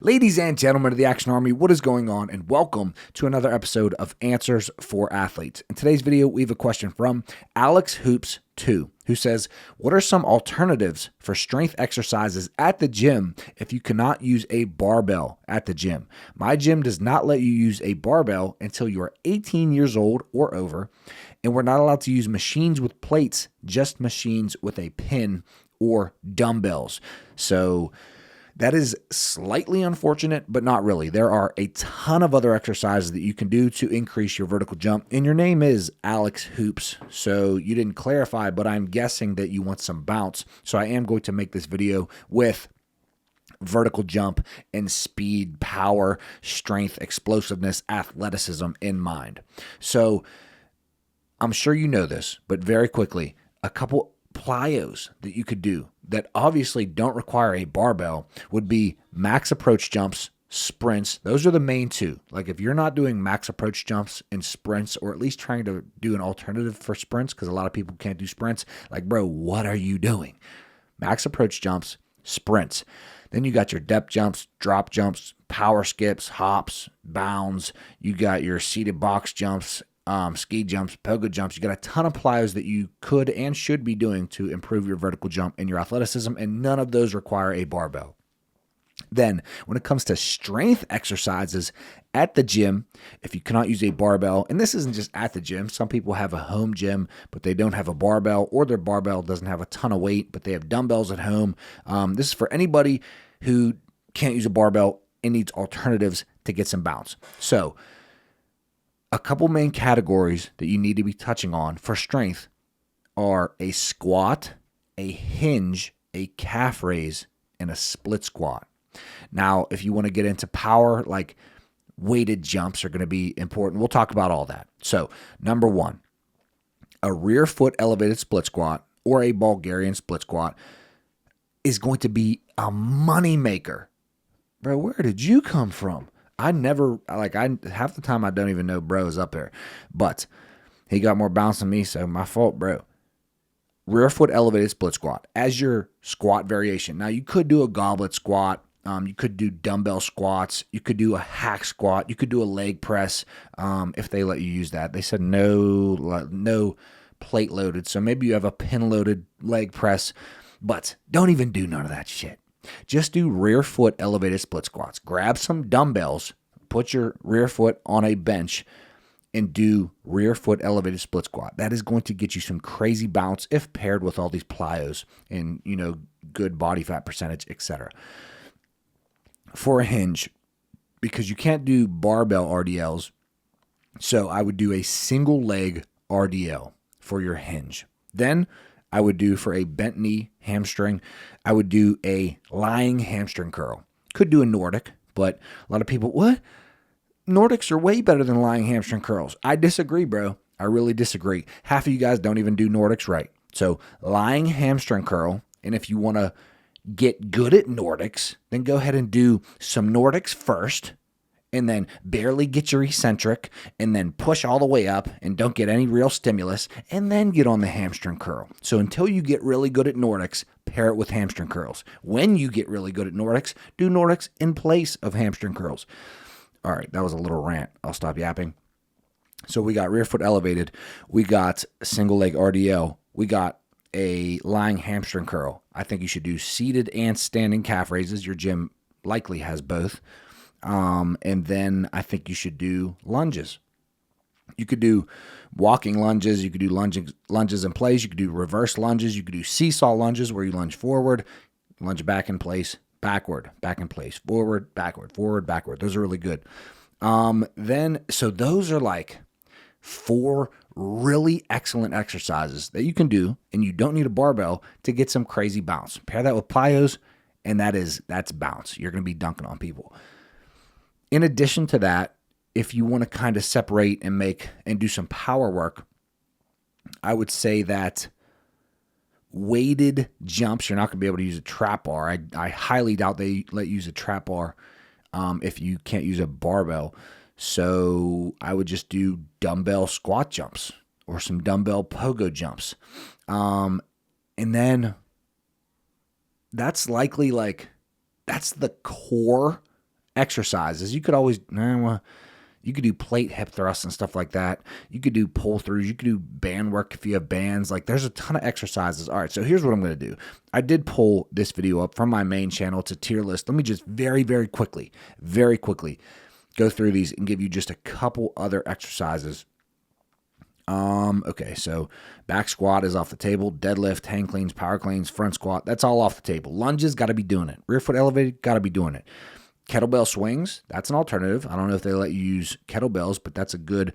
Ladies and gentlemen of the Action Army, what is going on? And welcome to another episode of Answers for Athletes. In today's video, we have a question from Alex Hoops 2, who says, what are some alternatives for strength exercises at the gym if you cannot use a barbell at the gym? My gym does not let you use a barbell until you are 18 years old or over, and we're not allowed to use machines with plates, just machines with a pin or dumbbells. So that is slightly unfortunate, but not really. There are a ton of other exercises that you can do to increase your vertical jump. And your name is Alex Hoops, so you didn't clarify, but I'm guessing that you want some bounce. So I am going to make this video with vertical jump and speed, power, strength, explosiveness, athleticism in mind. So I'm sure you know this, but very quickly, a couple plyos that you could do that obviously don't require a barbell would be max approach jumps, sprints. Those are the main two. Like if you're not doing max approach jumps and sprints, or at least trying to do an alternative for sprints, because a lot of people can't do sprints, like, bro, what are you doing? Max approach jumps, sprints. Then you got your depth jumps, drop jumps, power skips, hops, bounds. You got your seated box jumps, ski jumps, pogo jumps. You got a ton of plyos that you could and should be doing to improve your vertical jump and your athleticism, and none of those require a barbell. Then, when it comes to strength exercises at the gym, if you cannot use a barbell, and this isn't just at the gym, some people have a home gym, but they don't have a barbell, or their barbell doesn't have a ton of weight, but they have dumbbells at home. This is for anybody who can't use a barbell and needs alternatives to get some bounce. So, a couple main categories that you need to be touching on for strength are a squat, a hinge, a calf raise, and a split squat. Now, if you want to get into power, like weighted jumps are going to be important. We'll talk about all that. So, number one, a rear foot elevated split squat or a Bulgarian split squat is going to be a money maker. Bro, where did you come from? I half the time I don't even know bro is up there, but he got more bounce than me, so my fault, bro. Rear foot elevated split squat as your squat variation. Now, you could do a goblet squat. You could do dumbbell squats. You could do a hack squat. You could do a leg press if they let you use that. They said no plate loaded, so maybe you have a pin loaded leg press, but don't even do none of that shit. Just do rear foot elevated split squats. Grab some dumbbells, put your rear foot on a bench, and do rear foot elevated split squat. That is going to get you some crazy bounce if paired with all these plyos and, good body fat percentage, etc. For a hinge, because you can't do barbell RDLs, so I would do a single leg RDL for your hinge. Then I would do for a bent knee hamstring, I would do a lying hamstring curl. Could do a Nordic, but a lot of people, what? Nordics are way better than lying hamstring curls. I disagree, bro. I really disagree. Half of you guys don't even do Nordics right. So lying hamstring curl, and if you want to get good at Nordics, then go ahead and do some Nordics first, and then barely get your eccentric, and then push all the way up and don't get any real stimulus, and then get on the hamstring curl. So until you get really good at Nordics, pair it with hamstring curls. When you get really good at Nordics, do Nordics in place of hamstring curls. All right, that was a little rant. I'll stop yapping. So we got rear foot elevated. We got single leg RDL. We got a lying hamstring curl. I think you should do seated and standing calf raises. Your gym likely has both. And then I think you should do lunges. You could do walking lunges. You could do lunges in place. You could do reverse lunges. You could do seesaw lunges where you lunge forward, lunge back in place, backward, back in place, forward, backward, forward, backward. Those are really good. So those are like 4 really excellent exercises that you can do, and you don't need a barbell to get some crazy bounce. Pair that with plyos, and that's bounce. You're going to be dunking on people. In addition to that, if you want to kind of separate and do some power work, I would say that weighted jumps, you're not going to be able to use a trap bar. I highly doubt they let you use a trap bar if you can't use a barbell. So I would just do dumbbell squat jumps or some dumbbell pogo jumps. And then that's likely that's the core exercises. You could always, you could do plate hip thrusts and stuff like that. You could do pull throughs. You could do band work if you have bands. Like, there's a ton of exercises. All right, so here's what I'm going to do. I did pull this video up from my main channel. It's a tier list. Let me just very quickly go through these and give you just a couple other exercises. Okay, so back squat is off the table. Deadlift, hang cleans, power cleans, front squat, that's all off the table. Lunges, got to be doing it. Rear foot elevated, got to be doing it. Kettlebell swings, that's an alternative. I don't know if they let you use kettlebells, but that's a good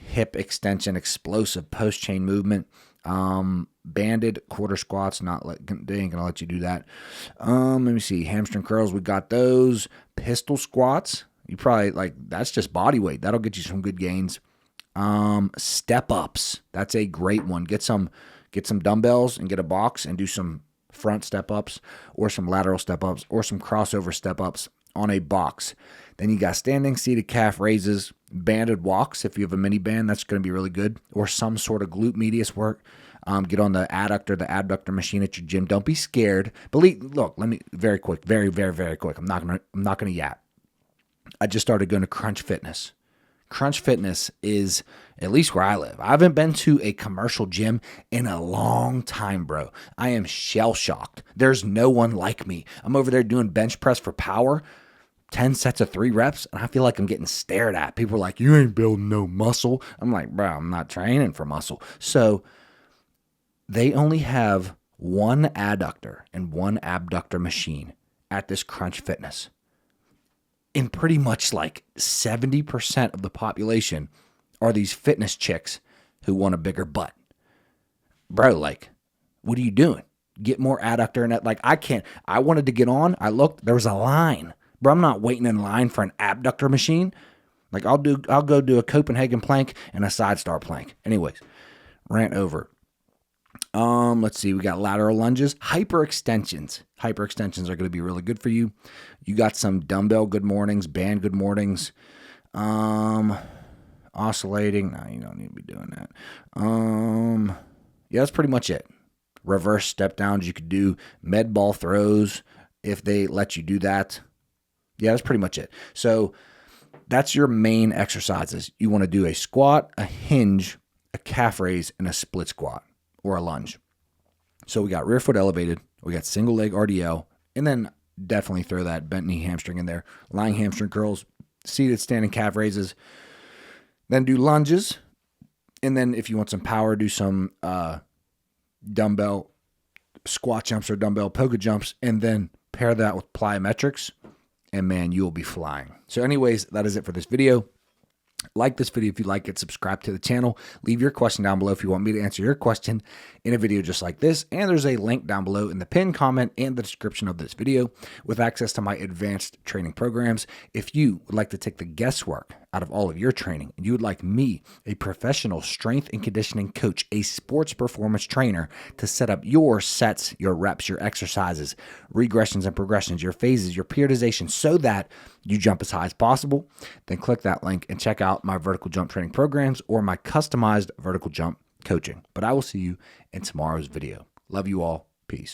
hip extension, explosive post-chain movement. Banded quarter squats, they ain't gonna let you do that. Let me see, hamstring curls, we got those. Pistol squats, you probably, like, that's just body weight. That'll get you some good gains. Step ups, that's a great one. Get some dumbbells and get a box and do some front step ups or some lateral step ups or some crossover step ups on a box. Then you got standing seated calf raises, banded walks. If you have a mini band, that's going to be really good, or some sort of glute medius work. Get on the abductor machine at your gym. Don't be scared. Look, let me very quick. I'm not gonna yap. I just started going to Crunch Fitness. Crunch Fitness is, at least where I live, I haven't been to a commercial gym in a long time, bro. I am shell-shocked. There's no one like me. I'm over there doing bench press for power, 10 sets of 3 reps, and I feel like I'm getting stared at. People are like, you ain't building no muscle. I'm like, bro, I'm not training for muscle. So they only have one adductor and one abductor machine at this Crunch Fitness. And pretty much like 70% of the population are these fitness chicks who want a bigger butt. Bro, like, what are you doing? Get more adductor in it. Like, I wanted to get on. I looked, there was a line. Bro, I'm not waiting in line for an abductor machine. Like, I'll go do a Copenhagen plank and a side star plank. Anyways, rant over. Let's see. We got lateral lunges, hyperextensions. Hyperextensions are going to be really good for you. You got some dumbbell good mornings, band good mornings. Oscillating. No, you don't need to be doing that. Yeah, that's pretty much it. Reverse step downs. You could do med ball throws if they let you do that. Yeah, that's pretty much it. So that's your main exercises. You want to do a squat, a hinge, a calf raise, and a split squat or a lunge. So we got rear foot elevated, we got single leg RDL, and then definitely throw that bent knee hamstring in there. Lying hamstring curls, seated standing calf raises, then do lunges. And then if you want some power, do some dumbbell squat jumps or dumbbell pogo jumps, and then pair that with plyometrics, and man, you will be flying. So anyways, that is it for this video. Like this video if you like it, subscribe to the channel, leave your question down below if you want me to answer your question in a video just like this, and there's a link down below in the pinned comment and the description of this video with access to my advanced training programs. If you would like to take the guesswork out of all of your training and you would like me, a professional strength and conditioning coach, a sports performance trainer, to set up your sets, your reps, your exercises, regressions and progressions, your phases, your periodization, so that you jump as high as possible, then click that link and check out my vertical jump training programs or my customized vertical jump coaching. But I will see you in tomorrow's video. Love you all. Peace.